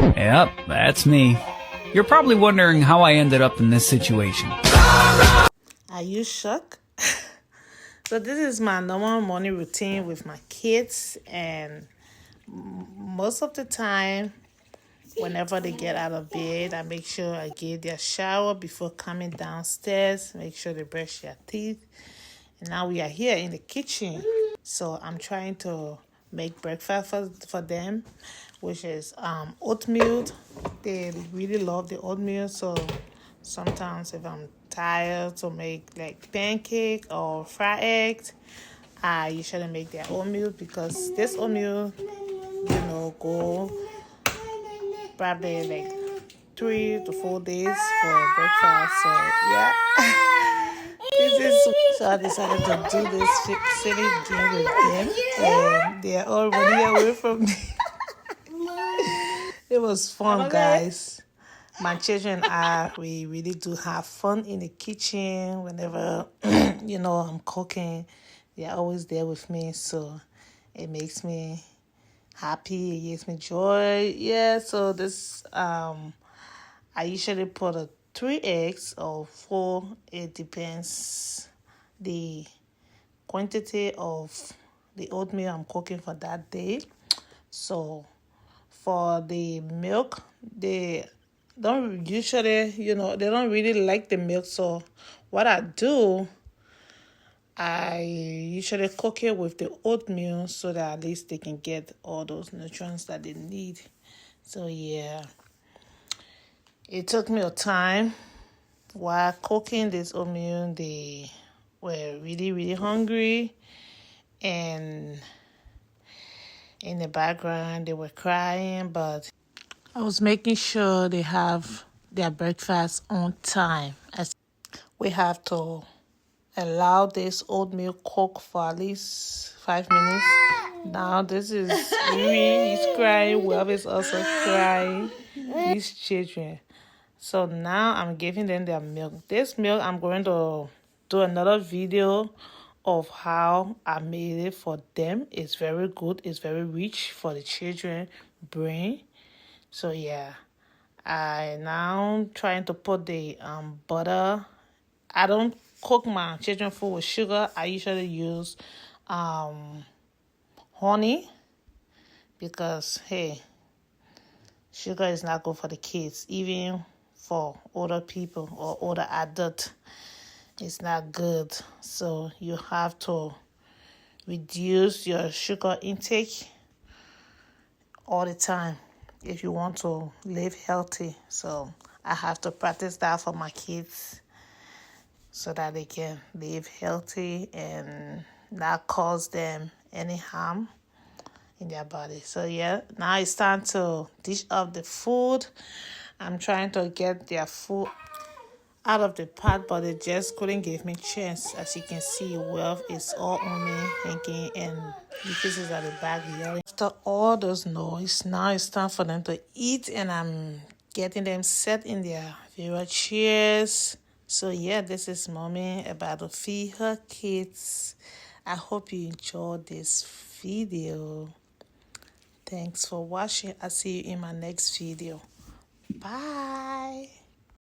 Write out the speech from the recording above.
Yep, that's me. You're probably wondering how I ended up in this situation. Are you shocked? So this is my normal morning routine with my kids, and most of the time, whenever they get out of bed, I make sure I give their shower before coming downstairs, make sure they brush their teeth. And now we are here in the kitchen. So I'm trying to make breakfast for them, which is oatmeal. They really love the oatmeal, so sometimes if I'm tired to make like pancake or fried eggs, I usually make their oatmeal because this oatmeal, go probably like 3 to 4 days for breakfast. So yeah. So I decided to do this silly game with them, and they're all running away from me. It was fun, guys. My children we really do have fun in the kitchen whenever, I'm cooking. They're always there with me, so it makes me happy. It gives me joy. Yeah, so this, I usually put 3 eggs or 4. It depends the quantity of the oatmeal I'm cooking for that day. So for the milk, they don't usually, they don't really like the milk. So what I do, I usually cook it with the oatmeal so that at least they can get all those nutrients that they need. So yeah, it took me a time while cooking this oatmeal. They were really, really hungry, and in the background they were crying, but I was making sure they have their breakfast on time. As we have to allow this oatmeal cook for at least 5 minutes. Now this is Riri, he's crying. Welv is also crying. These children. So now I'm giving them their milk. This milk, I'm going to do another video of how I made it for them. It's very good. It's very rich for the children brain. So yeah, I now trying to put the butter. I don't cook my children food with sugar. I usually use honey because hey, sugar is not good for the kids, even for older people or older adults. It's not good. So you have to reduce your sugar intake all the time if you want to live healthy. So I have to practice that for my kids so that they can live healthy and not cause them any harm in their body. So yeah, now it's time to dish up the food. I'm trying to get their food out of the pot, but they just couldn't give me chance. As you can see, Wealth is all on me, thinking, and the kisses at the back yelling. After all those noise, now it's time for them to eat, and I'm getting them set in their favorite chairs. So yeah, this is Mommy about to feed her kids. I hope you enjoyed this video. Thanks for watching. I'll see you in my next video. Bye.